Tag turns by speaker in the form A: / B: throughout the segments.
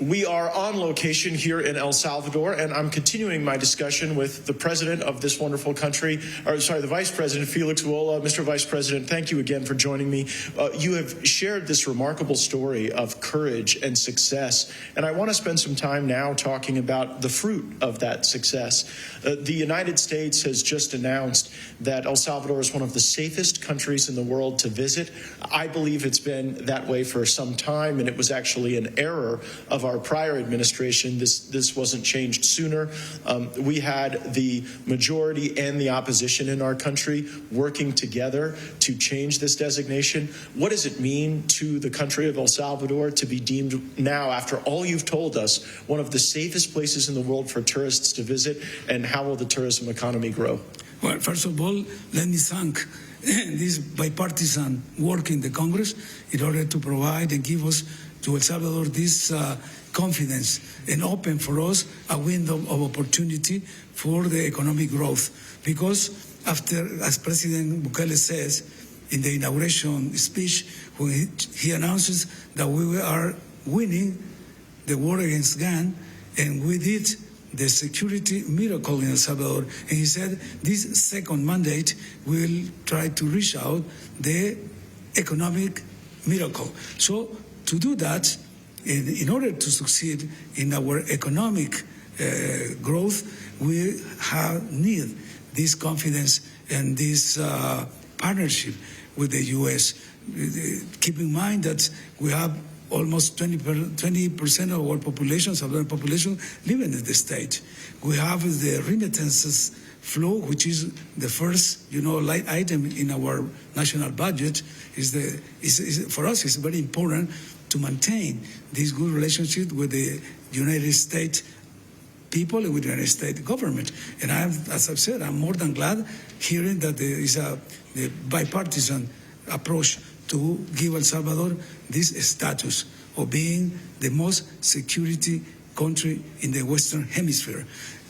A: We are on location here in El Salvador, and I'm continuing my discussion with the president of this wonderful country, the Vice President, Felix Ulloa. Mr. Vice President, thank you again for joining me. You have shared this remarkable story of courage and success, and I want to spend some time now talking about the fruit of that success. The United States has just announced that El Salvador is one of the safest countries in the world to visit. I believe it's been that way for some time, and it was actually an error of our prior administration. This wasn't changed sooner. We had the majority and the opposition in our country working together to change this designation. What does it mean to the country of El Salvador to be deemed now, after all you've told us, one of the safest places in the world for tourists to visit, and how will the tourism economy grow?
B: Well, first of all, let me thank this bipartisan work in the Congress in order to provide and give us to El Salvador this confidence and open for us a window of opportunity for the economic growth. Because after, as President Bukele says in the inauguration speech, when he announces that we are winning the war against gang, and we did the security miracle in El Salvador. And he said this second mandate will try to reach out the economic miracle. So to do that, in order to succeed in our economic growth, we need this confidence and this partnership with the U.S. Keep in mind that we have almost 20% of our population, Salvadoran population, living in the state. We have the remittances flow, which is the first, light item in our national budget. For us, it's very important to maintain this good relationship with the United States people and with the United States government. And as I've said, I'm more than glad hearing that there is the bipartisan approach to give El Salvador this status of being the most security country in the Western Hemisphere.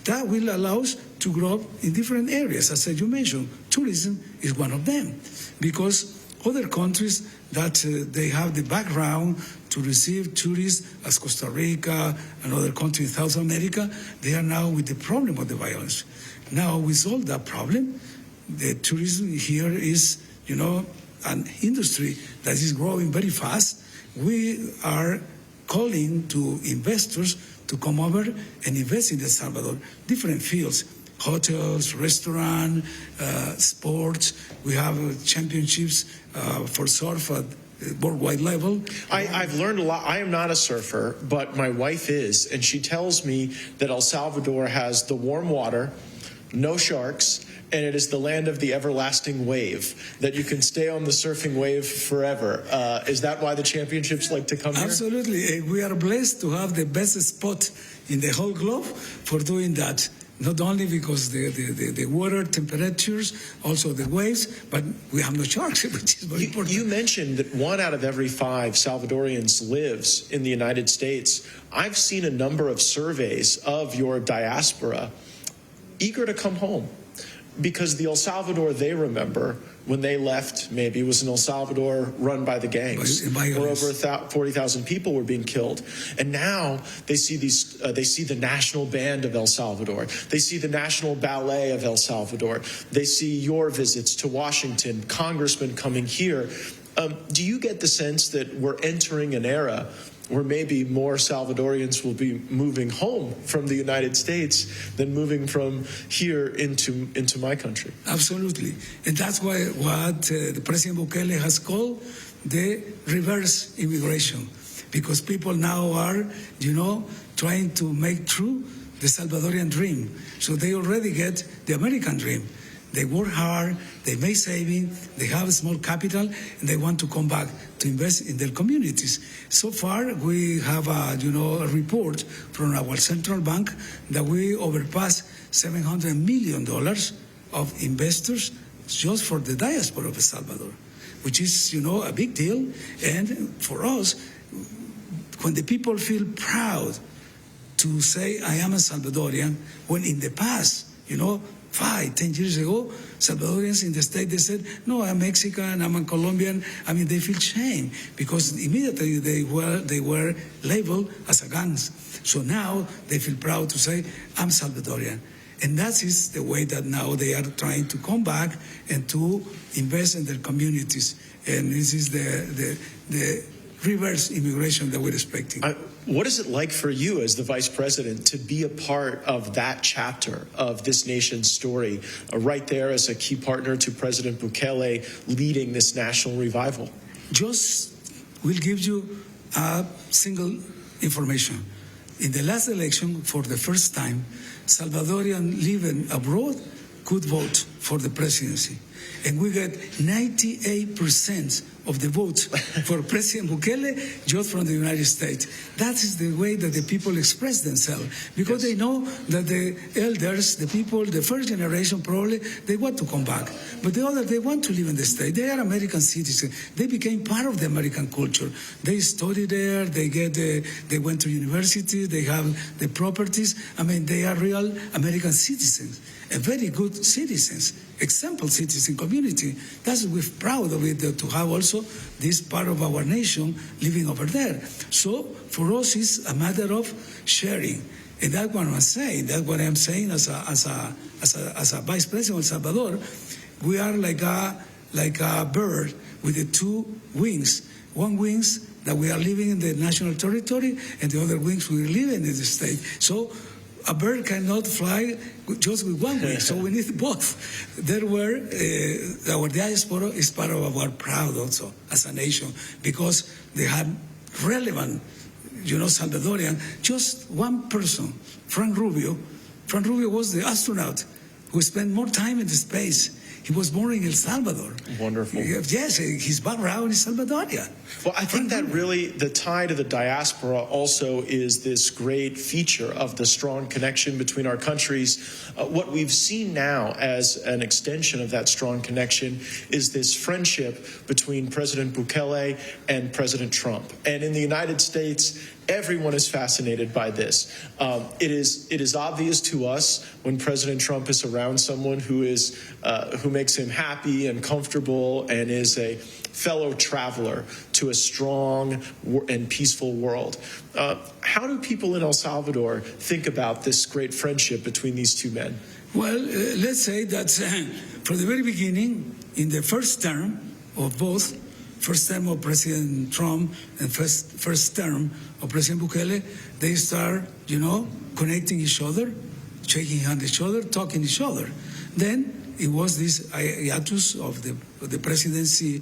B: That will allow us to grow in different areas. As you mentioned, tourism is one of them, because other countries that they have the background to receive tourists, as Costa Rica and other countries in South America, they are now with the problem of the violence. Now we solve that problem. The tourism here is, an industry that is growing very fast. We are calling to investors to come over and invest in El Salvador, different fields, hotels, restaurant, sports. We have championships for surf at worldwide level.
A: I've learned a lot. I am not a surfer, but my wife is, and she tells me that El Salvador has the warm water, no sharks, and it is the land of the everlasting wave, that you can stay on the surfing wave forever. Is that why the championships like to come here?
B: Absolutely. We are blessed to have the best spot in the whole globe for doing that. Not only because the water temperatures, also the waves, but we have no sharks, which is very important.
A: You mentioned that 1 out of every 5 Salvadorians lives in the United States. I've seen a number of surveys of your diaspora eager to come home, because the El Salvador they remember when they left, maybe, was an El Salvador run by the gangs, where over 40,000 people were being killed. And now they see the national band of El Salvador. They see the national ballet of El Salvador. They see your visits to Washington, congressmen coming here. Do you get the sense that we're entering an era where maybe more Salvadorians will be moving home from the United States than moving from here into my country?
B: Absolutely. And that's why what the President Bukele has called the reverse immigration, because people now are, trying to make true the Salvadorian dream. So they already get the American dream. They work hard, they make savings, they have a small capital, and they want to come back to invest in their communities. So far, we have a report from our central bank that we overpassed $700 million of investors just for the diaspora of El Salvador, which is, a big deal. And for us, when the people feel proud to say, I am a Salvadorian, when in the past, 5-10 years ago, Salvadorians in the state, they said, no, I'm Mexican, I'm a Colombian. I mean, they feel shame because immediately they were labeled as a gangs. So now they feel proud to say, I'm Salvadorian. And that is the way that now they are trying to come back and to invest in their communities. And this is the reverse immigration that we're expecting.
A: What is it like for you as the vice president to be a part of that chapter of this nation's story, right there as a key partner to President Bukele leading this national revival?
B: Just will give you a single information. In the last election, for the first time, Salvadorian living abroad could vote for the presidency. And we got 98% of the votes for President Bukele just from the United States. That is the way that the people express themselves, because they know that the elders, the people, the first generation probably, they want to come back. But the other, they want to live in the state. They are American citizens. They became part of the American culture. They study there, they went to university, they have the properties. I mean, they are real American citizens, and very good citizens, example citizen community. That's we're proud of it, to have also this part of our nation living over there. So for us, it's a matter of sharing, and that's what I'm saying. That's what I'm saying as a vice president of El Salvador. We are like a bird with the two wings. One wings that we are living in the national territory, and the other wings we are living in the state. So a bird cannot fly just with one wing, so we need both. There were, our diaspora is part of our proud also as a nation, because they have relevant, Salvadorian, just one person, Frank Rubio. Frank Rubio was the astronaut who spent more time in the space. He was born in El Salvador.
A: Wonderful.
B: Yes, his background is Salvadorian.
A: Well, I think that really the tie to the diaspora also is this great feature of the strong connection between our countries. What we've seen now as an extension of that strong connection is this friendship between President Bukele and President Trump. And in the United States, everyone is fascinated by this. It is obvious to us when President Trump is around someone who makes him happy and comfortable and is a fellow traveler to a strong and peaceful world. How do people in El Salvador think about this great friendship between these two men?
B: Well, let's say that from the very beginning, in the first term of both, first term of President Trump and first term of President Bukele, they start, connecting each other, shaking hands each other, talking each other. Then it was this hiatus of the presidency,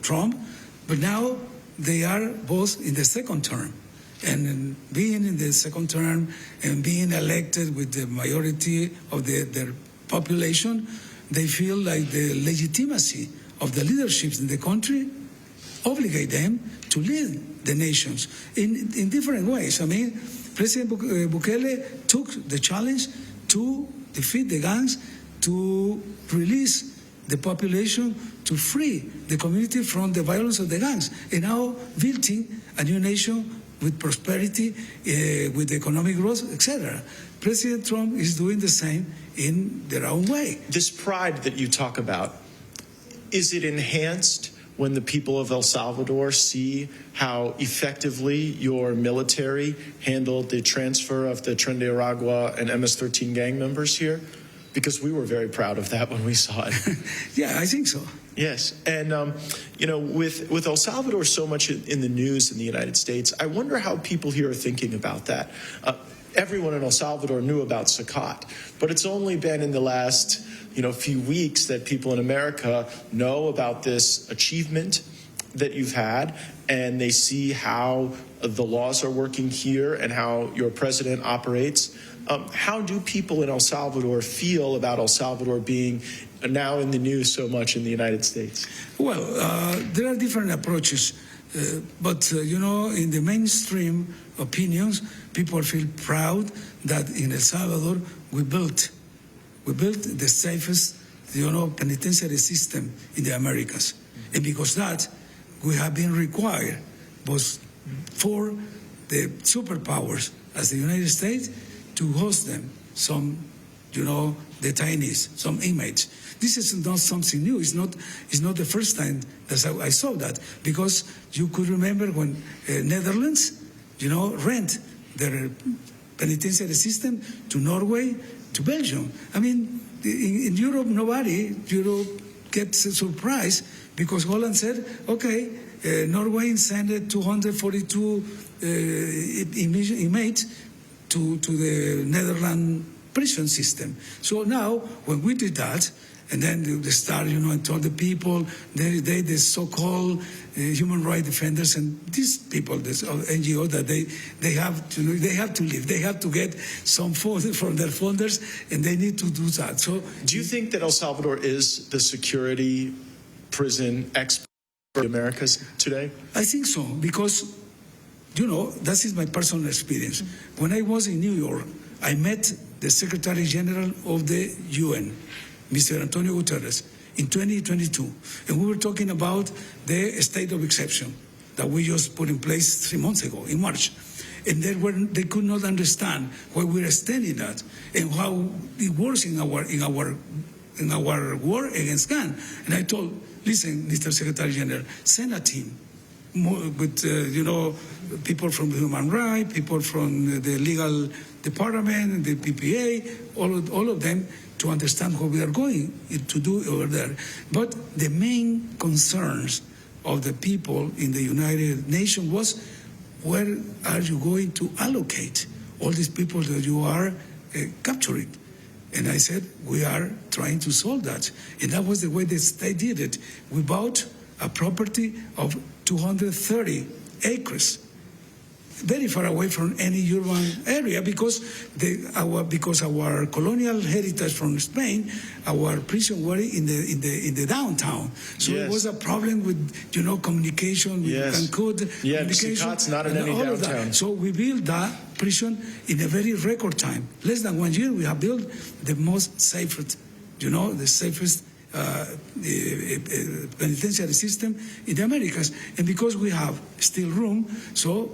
B: Trump, but now they are both in the second term. And being in the second term and being elected with the majority of their population, they feel like the legitimacy of the leaderships in the country obligate them to lead the nations in different ways. I mean, President Bukele took the challenge to defeat the gangs, to release the population, to free the community from the violence of the gangs, and now building a new nation with prosperity, with economic growth, etc. President Trump is doing the same in their own way.
A: This pride that you talk about, is it enhanced when the people of El Salvador see how effectively your military handled the transfer of the Tren de Aragua and MS-13 gang members here? Because we were very proud of that when we saw it.
B: Yeah, I think so.
A: Yes. And, with El Salvador so much in the news in the United States, I wonder how people here are thinking about that. Everyone in El Salvador knew about Sakat, but it's only been in the last few weeks that people in America know about this achievement that you've had, and they see how the laws are working here and how your president operates. How do people in El Salvador feel about El Salvador being now in the news so much in the United States?
B: Well, there are different approaches, but in the mainstream opinions, people feel proud that in El Salvador we built the safest, penitentiary system in the Americas. And because that, we have been required, both for the superpowers as the United States, to host them some detainees, some inmates. This is not something new. It's not the first time that I saw that, because you could remember when Netherlands, rent their penitentiary system to Norway, to Belgium. I mean, in Europe, Europe gets surprised because Holland said, okay, Norway sent 242 inmates to the Netherlands prison system. So now, when we did that, and then they start, and told the people, the so-called human rights defenders, and these people, this NGO, that they have to live. They have to get some food from their funders, and they need to do that. So,
A: do you think that El Salvador is the security prison expert for the Americas today?
B: I think so, because, that is my personal experience. When I was in New York, I met the Secretary General of the UN, Mr. Antonio Guterres, in 2022. And we were talking about the state of exception that we just put in place 3 months ago, in March. And they could not understand why we were standing that and how it works in our war against gun. And I told, listen, Mr. Secretary General, send a team with, people from the human rights, people from the legal department, the PPA, all of them, to understand what we are going to do over there. But the main concerns of the people in the United Nations was, where are you going to allocate all these people that you are capturing? And I said, we are trying to solve that. And that was the way they did it. We bought a property of 230 acres, very far away from any urban area, because our colonial heritage from Spain, our prison were in the downtown. So
A: yes.
B: It was a problem with communication, with
A: yes.
B: Cancun, communication,
A: not in any downtown.
B: So we built that prison in a very record time. Less than 1 year, we have built the most safest, the safest penitentiary system in the Americas. And because we have still room, so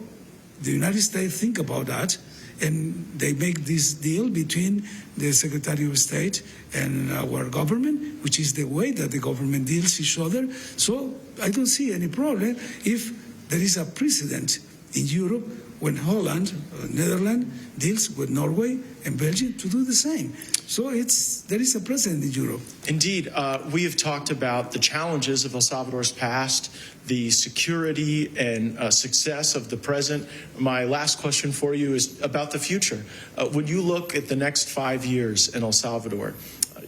B: the United States think about that, and they make this deal between the Secretary of State and our government, which is the way that the government deals each other. So I don't see any problem if there is a precedent in Europe when Holland, Netherlands, deals with Norway and Belgium to do the same. So there is a precedent in Europe.
A: Indeed, we have talked about the challenges of El Salvador's past, the security and success of the present. My last question for you is about the future. When you look at the next 5 years in El Salvador,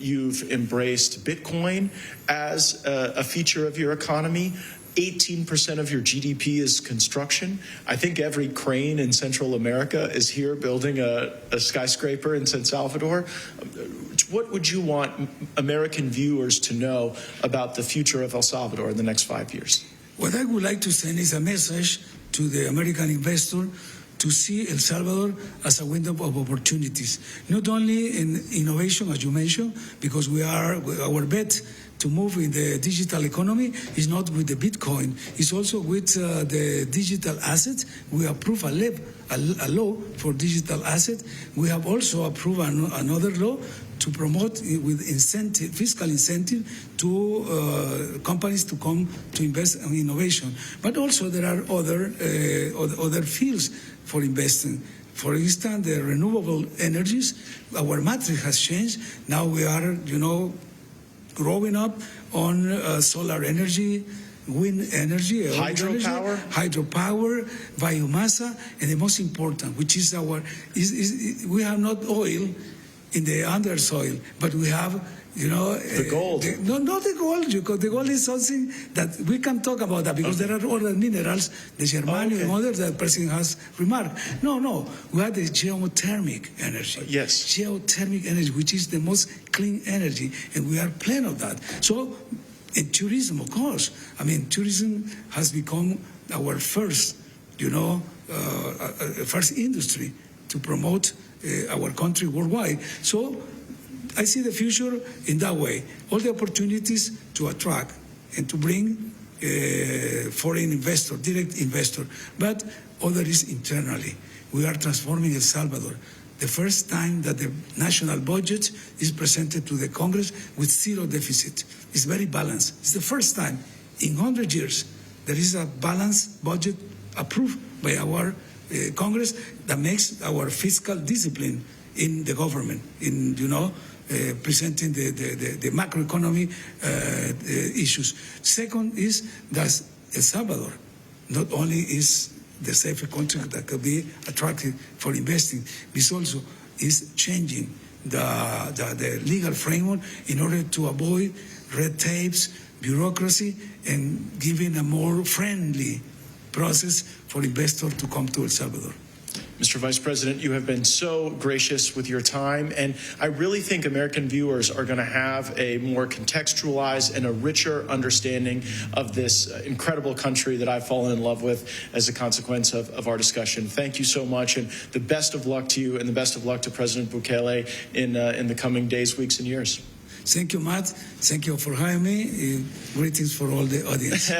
A: you've embraced Bitcoin as a feature of your economy. 18% of your GDP is construction. I think every crane in Central America is here building a skyscraper in San Salvador. What would you want American viewers to know about the future of El Salvador in the next 5 years?
B: What I would like to send is a message to the American investor to see El Salvador as a window of opportunities, not only in innovation, as you mentioned, because our bet to move in the digital economy is not with the Bitcoin, it's also with the digital asset. We approve a law for digital asset. We have also approved another law to promote with fiscal incentive to companies to come to invest in innovation. But also there are other fields for investing. For instance, the renewable energies, our matrix has changed. Now we are, growing up on solar energy, wind energy, hydropower, biomass, and the most important, which is we have not oil in the undersoil, but we have,
A: the gold.
B: Not the gold, because the gold is something that we can talk about that, because there are other minerals, the germanium and others that the President has remarked. No, we have the geothermic energy.
A: Yes.
B: Geothermic energy, which is the most clean energy, and we are plenty of that. So, and tourism, of course. I mean, tourism has become our first, first industry to promote our country worldwide. So I see the future in that way. All the opportunities to attract and to bring foreign investor, direct investor, but other is internally. We are transforming El Salvador. the first time that the national budget is presented to the Congress with zero deficit. It's very balanced. It's the first time in 100 years there is a balanced budget approved by our Congress that makes our fiscal discipline in the government, in, presenting the macroeconomy issues. Second is that El Salvador not only is the safer country that could be attractive for investing, this also is changing the legal framework in order to avoid red tapes, bureaucracy, and giving a more friendly process for investors to come to El Salvador.
A: Mr. Vice President, you have been so gracious with your time, and I really think American viewers are going to have a more contextualized and a richer understanding of this incredible country that I've fallen in love with as a consequence of our discussion. Thank you so much, and the best of luck to you and the best of luck to President Bukele in the coming days, weeks, and years.
B: Thank you, Matt. Thank you for having me. Greetings for all the audience.